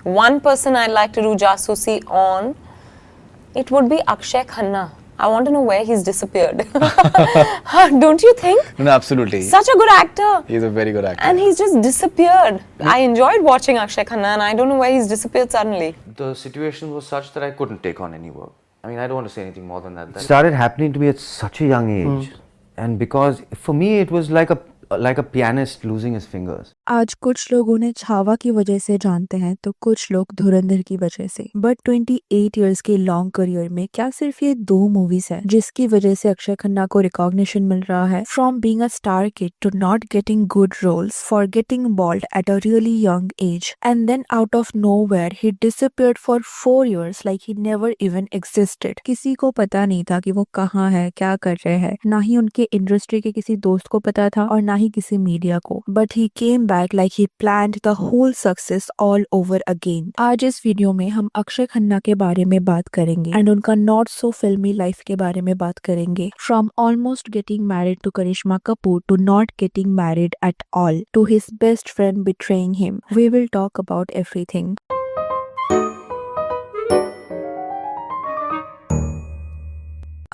one person I'd like to do jasusi on, it would be Akshay Khanna. I want to know where he's disappeared. Don't you think? No, absolutely. Such a good actor. He's a very good actor. And he's just disappeared. I enjoyed watching Akshay Khanna and I don't know where he's disappeared suddenly. The situation was such that I couldn't take on any work. I mean, I don't want to say anything more than that. It started happening to me at such a young age. And because for me it was like a pianist losing his fingers. आज कुछ लोग उन्हें छावा की वजह से जानते हैं तो कुछ लोग धुरंधर की वजह से। बट 28 इयर्स के लॉन्ग करियर में क्या सिर्फ ये 2 मूवीज हैं जिसकी वजह से अक्षय खन्ना को रिकॉग्निशन मिल रहा है? From being a star kid to not getting good roles, for getting bald at a really young age, and then out of nowhere he disappeared for 4 years like he never even existed. किसी को पता नहीं था कि वो कहाँ है, क्या कर रहे हैं, ना ही उनके इंडस्ट्री के किसी दोस्त को पता था और ना ही किसी मीडिया को। But he came back like he planned the whole success all over again. आज इस वीडियो में हम अक्षय खन्ना के बारे में बात करेंगे एंड उनका नॉट सो फिल्मी लाइफ के बारे में बात करेंगे। From almost getting married to Karishma Kapoor to not getting married at all to his best friend betraying him, we will talk about everything.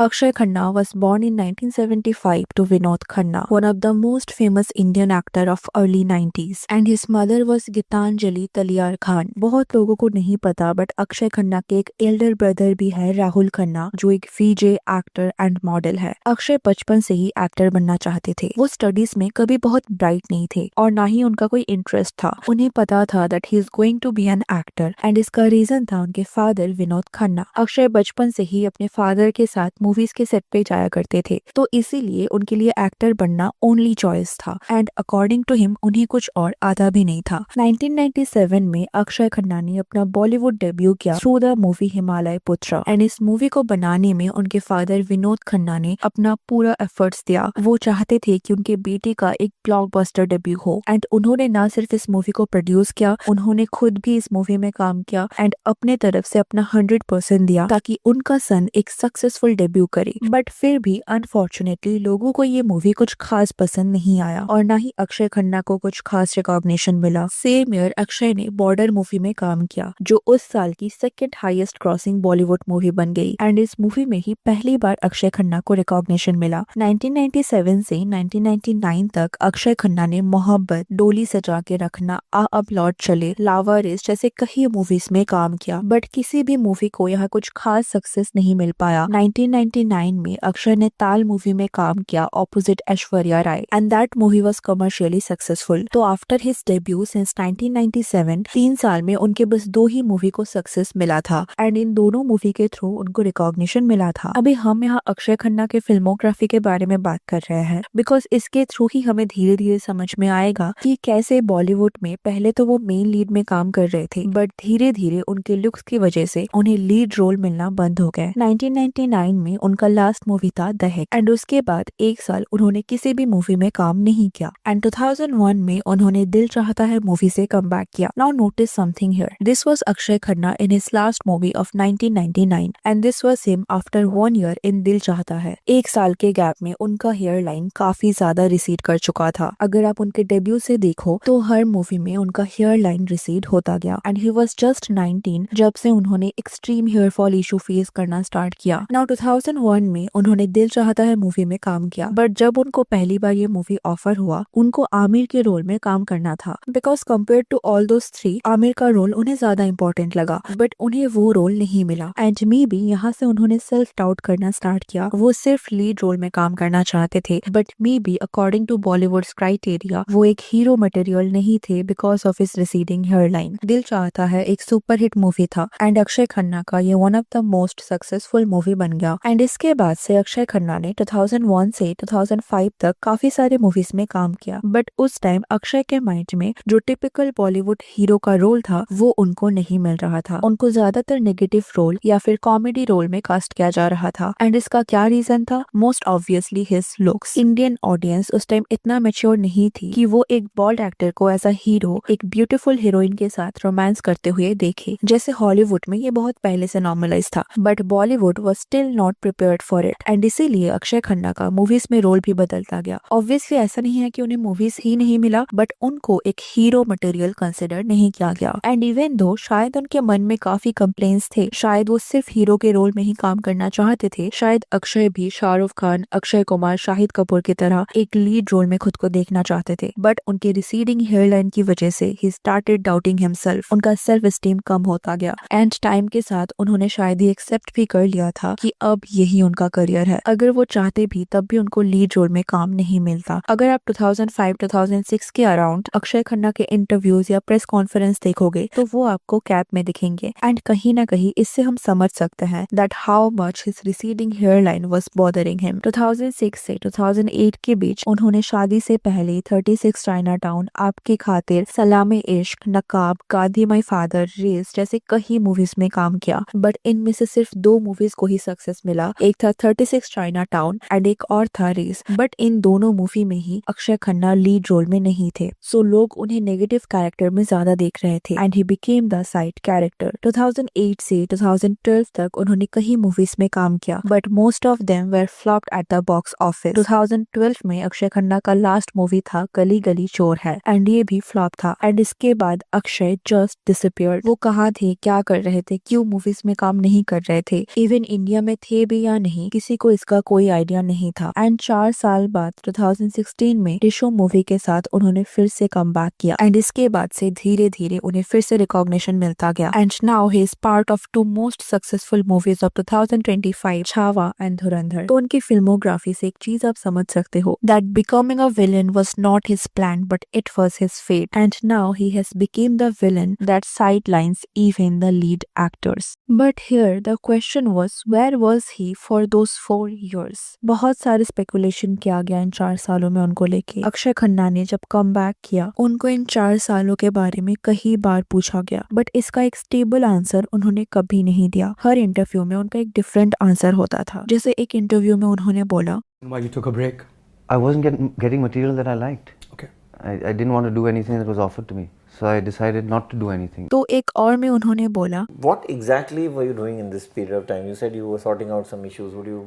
Akshay Khanna was born in 1975 to Vinod Khanna, one of the most famous Indian actor of early 90s, and his mother was Gitanjali Taliyar Khan. बहुत लोगों को नहीं पता but Akshay Khanna के एक Elder brother भी है राहुल खन्ना जो एक VJ एक्टर एंड मॉडल है। अक्षय बचपन से ही एक्टर बनना चाहते थे। वो स्टडीज में कभी बहुत ब्राइट नहीं थे और ना ही उनका कोई इंटरेस्ट था। उन्हें पता था that he is going to be an actor and इसका रीजन था उनके फादर विनोद खन्ना। अक्षय बचपन से ही अपने फादर के साथ मूवीज के सेट पे जाया करते थे तो इसीलिए उनके लिए एक्टर बनना ओनली चॉइस था एंड अकॉर्डिंग टू हिम उन्हें कुछ और आता भी नहीं था। 1997 में अक्षय खन्ना ने अपना बॉलीवुड डेब्यू किया थ्रू द मूवी हिमालय पुत्र एंड इस मूवी को बनाने में उनके फादर विनोद खन्ना ने अपना पूरा एफर्ट्स दिया। वो चाहते थे कि उनके बेटे का एक ब्लॉकबस्टर डेब्यू हो एंड उन्होंने न सिर्फ इस मूवी को प्रोड्यूस किया, उन्होंने खुद भी इस मूवी में काम किया एंड अपने तरफ से अपना 100% दिया ताकि उनका सन एक सक्सेसफुल डेब्यू करे। बट फिर भी अनफॉर्चुनेटली लोगों को ये मूवी कुछ खास पसंद नहीं आया और ना ही अक्षय खन्ना को कुछ खास रिकॉग्निशन मिला। सेम ईयर अक्षय ने बॉर्डर मूवी में काम किया जो उस साल की second highest crossing Bollywood movie बन गई एंड इस मूवी में ही पहली बार अक्षय खन्ना को रिकॉग्निशन मिला। 1997 से 1999 तक अक्षय खन्ना ने मोहब्बत, डोली सजा के रखना, आ अब लौट चले, लावारिस जैसे कई मूवीज में काम किया बट किसी भी मूवी को यहाँ कुछ खास सक्सेस नहीं मिल पाया। 1999 में अक्षय ने ताल मूवी में काम किया opposite Aishwarya Rai and that movie was commercially successful. तो आफ्टर हिज डेब्यू सिंस 1997 3 साल में उनके बस 2 ही मूवी को सक्सेस मिला था एंड इन दोनों मूवी के थ्रू उनको रिकॉग्निशन मिला था। अभी हम यहाँ अक्षय खन्ना के फिल्मोग्राफी के बारे में बात कर रहे हैं बिकॉज इसके थ्रू ही हमें धीरे धीरे समझ में आएगा कि कैसे बॉलीवुड में पहले तो वो मेन लीड में काम कर रहे थे बट धीरे धीरे उनके लुक्स की वजह से उन्हें लीड रोल मिलना बंद हो गए। 1999 में उनका लास्ट मूवी था दहेक एंड उसके बाद 1 साल उन्होंने किसी भी मूवी में काम नहीं किया एंड 2001 में उन्होंने दिल चाहता है मूवी से कम बैक किया। Now notice something here, this was Akshay Khanna in his last movie of 1999 and this was him after 1 year in दिल चाहता है। 1 साल के गैप में उनका हेयर लाइन काफी ज्यादा रिसीड कर चुका था। अगर आप उनके डेब्यू से देखो तो हर मूवी में उनका हेयर लाइन रिसीड होता गया एंड ही वाज जस्ट 19 जब से उन्होंने extreme hair fall issue face करना स्टार्ट किया। नाउ 2001 में उन्होंने दिल चाहता है मूवी में काम किया बट जब उनको पहली बार ये मूवी ऑफर हुआ उनको आमिर के रोल में काम करना था because compare to all those 3 Aamir का रोल उन्हें ज्यादा इंपॉर्टेंट लगा बट उन्हें वो रोल नहीं मिला एंड मे बी यहाँ से उन्होंने सेल्फ डाउट करना स्टार्ट किया। वो सिर्फ लीड रोल में काम करना चाहते थे but may be according to Bollywood criteria वो एक हीरो मटेरियल नहीं थे because of his receding hair line. Dil Chahta Hai एक सुपरहिट मूवी था एंड अक्षय खन्ना का ये one of the most successful movie बन गया एंड इसके बाद से अक्षय खन्ना ने 2001 से 2005 तक काफी सारे मूवीज में काम किया बट उस टाइम अक्षय के माइंड में जो टिपिकल बॉलीवुड हीरो का रोल था वो उनको नहीं मिल रहा था। उनको ज्यादातर नेगेटिव रोल या फिर कॉमेडी रोल में कास्ट किया जा रहा था एंड इसका क्या रीजन था? Most obviously his looks. Indian audience उस टाइम इतना मैच्योर नहीं थी कि वो एक बॉल्ड एक्टर को एज अ हीरो एक ब्यूटीफुल हीरोइन के साथ रोमांस करते हुए देखे। जैसे हॉलीवुड में ये बहुत पहले से नॉर्मलाइज था but Bollywood was still not prepared for it and इसीलिए अक्षय खन्ना का मूवीज में रोल भी बदलता गया। ऑब्वियसली ऐसा नहीं है कि उन्हें मूवीज ही नहीं मिला, बट उनको एक हीरो मटेरियल कंसिडर नहीं किया गया। एंड इवन दो शायद उनके मन में काफी कंप्लेंट्स थे, शायद वो सिर्फ हीरो के रोल में ही काम करना चाहते थे, शायद अक्षय भी शाहरुख खान, अक्षय कुमार, शाहिद कपूर की तरह एक लीड रोल में खुद को देखना चाहते थे, बट उनके रिसीडिंग हेयरलाइन की वजह से ही स्टार्टेड डाउटिंग हिमसेल्फ। उनका सेल्फ एस्टीम कम होता गया एंड टाइम के साथ उन्होंने शायद ही एक्सेप्ट भी कर लिया था कि अब यही उनका करियर है। अगर वो चाहते भी तब भी उनको लीड रोल में काम नहीं मिलता। अगर आप 2005-2006 के अराउंड अक्षय खन्ना के इंटरव्यूज या प्रेस कॉन्फ्रेंस देखोगे तो वो आपको कैप में दिखेंगे एंड कहीं ना कहीं इससे हम समझ सकते हैं that how much his receding hairline was bothering him. 2006 से 2008 के बीच उन्होंने शादी से पहले 36 चाइना टाउन, आपकी खातिर, सलामे इश्क, नकाब, गादी माई फादर, रेस जैसे कई मूवीज में काम किया, बट इनमें से सिर्फ 2 मूवीज को ही सक्सेस मिला। एक था 36 चाइना टाउन एंड एक और था रेस, बट इन दोनों मूवी में ही अक्षय खन्ना लीड रोल में नहीं थे, सो लोग उन्हें नेगेटिव कैरेक्टर में ज्यादा देख रहे थे and he became the side character. 2008 से 2012 तक उन्होंने कई मूवीज में काम किया, but most of them were flopped at the box office. 2012 में अक्षय खन्ना का लास्ट मूवी था गली गली चोर है एंड ये भी फ्लॉप था एंड इसके बाद अक्षय जस्ट डिसअपीयर्ड। वो कहाँ थे, क्या कर रहे थे, क्यों मूवीज में काम नहीं कर रहे थे, इवन इंडिया में थे भी या नहीं, किसी को इसका कोई आइडिया नहीं था। एंड 4 साल बाद 2016 में टिशो मूवी के साथ उन्होंने फिर से कमबैक किया एंड इसके बाद से धीरे धीरे उन्हें फिर से रिकॉग्निशन मिलता गया and now he is part of 2 most successful movies of 2025, Chhaava and Dhurandhar. तो उनकी फिल्मोग्राफी से एक चीज आप समझ सकते हो that becoming a villain was not his plan but it was his fate and now he has become the villain that sidelines even the lead actors. But here the question was where was he for those 4 years? बहुत सारे speculation किया गया इन 4 सालों में उनको लेके। अक्षय खन्ना ने जब कम बैक किया उनको इन 4 सालों के बारे में कई बार पूछा गया, बट इसका एक स्टेबल आंसर उन्होंने कभी नहीं दिया। हर इंटरव्यू में उनका एक डिफरेंट आंसर होता था। जैसे एक इंटरव्यू में उन्होंने बोला, Why you took a break? I wasn't getting material that I liked. Okay. I didn't want to do anything that was offered to me. So I decided not to do anything. तो एक और में उन्होंने बोला, What exactly were you doing in this period of time? You said you were sorting out some issues. Would you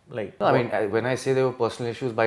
like? No, I mean, when I say they were personal issues, by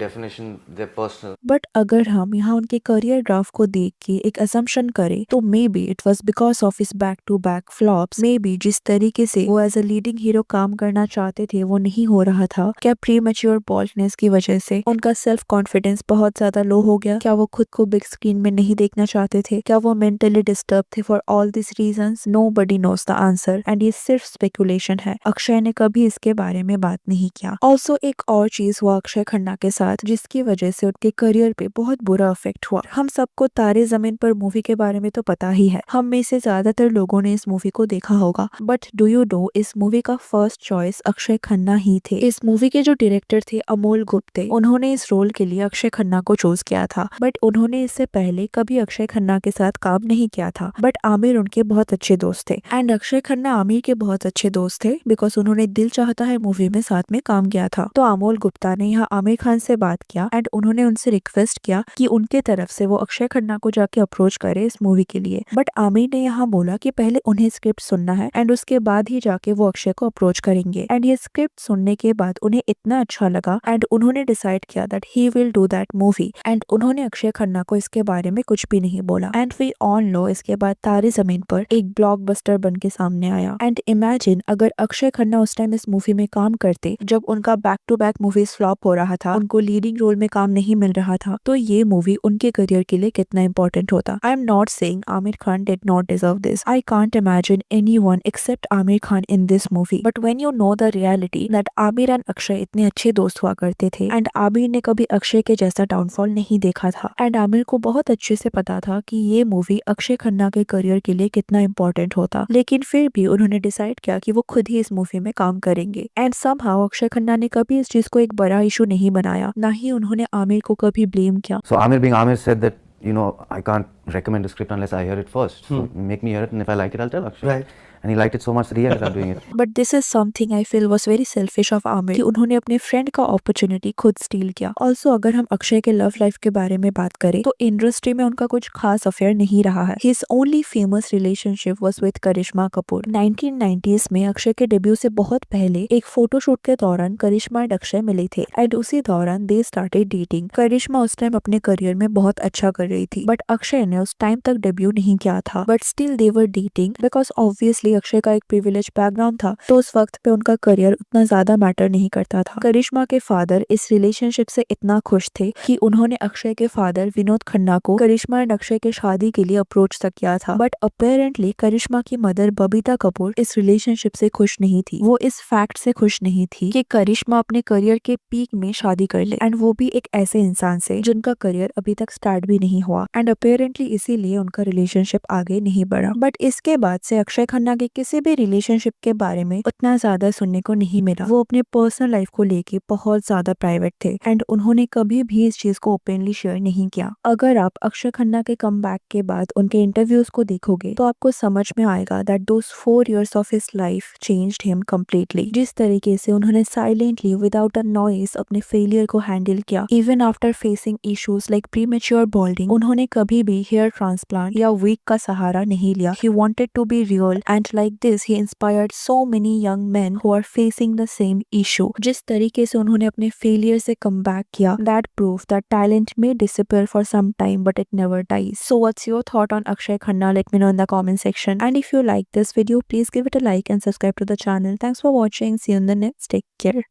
definition, they're personal. But अगर हम यहाँ उनके career draft को देख के एक assumption करें तो may be it was because of his back to back flops. May be जिस तरीके से वो एज अ लीडिंग हीरो काम करना चाहते थे वो नहीं हो रहा था। क्या प्री मैच्योर बॉल्डनेस की वजह से उनका सेल्फ कॉन्फिडेंस बहुत ज्यादा लो हो गया? क्या वो खुद को बिग स्क्रीन में नहीं देखना चाहते थे? क्या वो मेंटली डिस्टर्ब थे? For all this reasons nobody knows the answer and ये सिर्फ स्पेकुलेशन है। अक्षय ने कभी इसके बारे में बात नहीं किया। ऑल्सो एक और चीज हुआ अक्षय खन्ना के साथ जिसकी वजह से उनके करियर पे बहुत बुरा इफेक्ट हुआ। हम सबको तारे जमीन पर मूवी के बारे में तो पता ही है, हम में से ज्यादातर लोगों ने इस मूवी को देखा होगा, बट डू यू नो इस मूवी का फर्स्ट चॉइस अक्षय खन्ना ही थे। इस मूवी के जो डायरेक्टर थे अमोल गुप्ते, उन्होंने इस रोल के लिए अक्षय खन्ना को चूज किया था, बट उन्होंने इससे पहले कभी अक्षय खन्ना के साथ काम नहीं किया था। बट आमिर उनके बहुत अच्छे दोस्त थे एंड अक्षय खन्ना आमिर के बहुत अच्छे दोस्त थे बिकॉज उन्होंने दिल चाहता है मूवी में साथ में काम किया था। तो अमोल गुप्ता ने यहाँ आमिर खान से बात किया एंड उन्होंने उनसे रिक्वेस्ट किया कि उनके तरफ से वो अक्षय खन्ना को जाके अप्रोच करे इस मूवी के लिए। बट आमिर ने यहाँ बोला कि पहले उन्हें स्क्रिप्ट सुनना है एंड उसके बाद ही जाके वो अक्षय को अप्रोच करेंगे। एंड ये स्क्रिप्ट सुनने के बाद उन्हें इतना अच्छा लगा एंड उन्होंने डिसाइड किया that he will do that movie and उन्होंने अक्षय खन्ना को इसके बारे में कुछ भी नहीं बोला। एंड वी ऑल नो इसके बाद तारे जमीन पर एक ब्लॉकबस्टर बन के सामने आया। एंड इमेजिन अगर अक्षय खन्ना उस टाइम इस मूवी में काम करते जब उनका back to back movies flop हो रहा था, उनको लीडिंग रोल में काम नहीं मिल रहा था, तो ये मूवी उनके करियर के लिए कितना इंपॉर्टेंट होता। I am not saying Aamir Khan did not deserve this, I can't imagine anyone except Aamir Khan in this movie, but when you know the reality that Aamir and Akshay इतने अच्छे दोस्त हुआ करते थे एंड आमिर ने कभी अक्षय के जैसा डाउनफॉल नहीं देखा था एंड आमिर को बहुत अच्छे से पता था कि ये मूवी अक्षय खन्ना के करियर के लिए कितना इंपॉर्टेंट होता, लेकिन फिर भी उन्होंने डिसाइड किया कि वो खुद ही इस मूवी में काम करेंगे। एंड समहाउ अक्षय खन्ना ने कभी इस चीज को एक बड़ा इशू नहीं बनाया, ना ही उन्होंने आमिर को कभी ब्लेम किया। So Amir being Amir said that, you know, I can't recommend a script unless I hear it first. So make me hear it, and if I like it, I'll tell Akshay. Right. And he liked it so much that he ended up doing it. But this is something I feel was very selfish of Aamir कि उन्होंने अपने friend का opportunity खुद steel किया। Also अगर हम अक्षय के love life के बारे में बात करें तो इंडस्ट्री में उनका कुछ खास अफेयर नहीं रहा है। His only famous relationship was with Karishma Kapoor. 1990s में अक्षय के डेब्यू से बहुत पहले एक फोटोशूट के दौरान करिश्मा एंड अक्षय मिले थे एंड उसी दौरान दे स्टार्टेड डेटिंग। करिश्मा उस टाइम अपने करियर में बहुत अच्छा कर रही थी बट अक्षय ने उस टाइम तक डेब्यू नहीं किया था, but still they were dating because obviously Akshay का एक प्रिविलेज बैकग्राउंड था तो उस वक्त पे उनका करियर उतना ज्यादा मैटर नहीं करता था। करिश्मा के फादर इस रिलेशनशिप से इतना खुश थे कि उन्होंने अक्षय के फादर विनोद खन्ना को करिश्मा एंड अक्षय के शादी के लिए अप्रोच तक किया था, बट अपेरेंटली करिश्मा की मदर बबीता कपूर इस रिलेशनशिप से खुश नहीं थी। वो इस फैक्ट से खुश नहीं थी कि करिश्मा अपने करियर के पीक में शादी कर ले एंड वो भी एक ऐसे इंसान से जिनका करियर अभी तक स्टार्ट भी नहीं हुआ एंड अपेरेंटली इसीलिए उनका रिलेशनशिप आगे नहीं बढ़ा। बट इसके बाद से अक्षय खन्ना के किसी भी रिलेशनशिप के बारे में उतना ज्यादा सुनने को नहीं मिला। वो अपने पर्सनल लाइफ को लेके बहुत ज्यादा प्राइवेट थे एंड उन्होंने कभी भी इस चीज को ओपनली शेयर नहीं किया। अगर आप अक्षय खन्ना के कमबैक के बाद उनके इंटरव्यूज को देखोगे तो आपको समझ में आएगा that those 4 years of his life changed him completely. जिस तरीके से उन्होंने साइलेंटली विदाउट अ नॉइस अपने फेलियर को हैंडल किया, even after facing issues like premature बॉल्डिंग, उन्होंने कभी भी हेयर ट्रांसप्लांट या वीक का सहारा नहीं लिया। He wanted to be real and like this he inspired so many young men who are facing the same issue. जिस तरीके से उन्होंने अपने फेलियर से कम बैक किया, that proof that talent may disappear for some time but it never dies. So what's your thought on Akshay Khanna? Let me know in the comment section. And if you like this video, please give it a like and subscribe to the channel. Thanks for watching. See you in the next. Take care.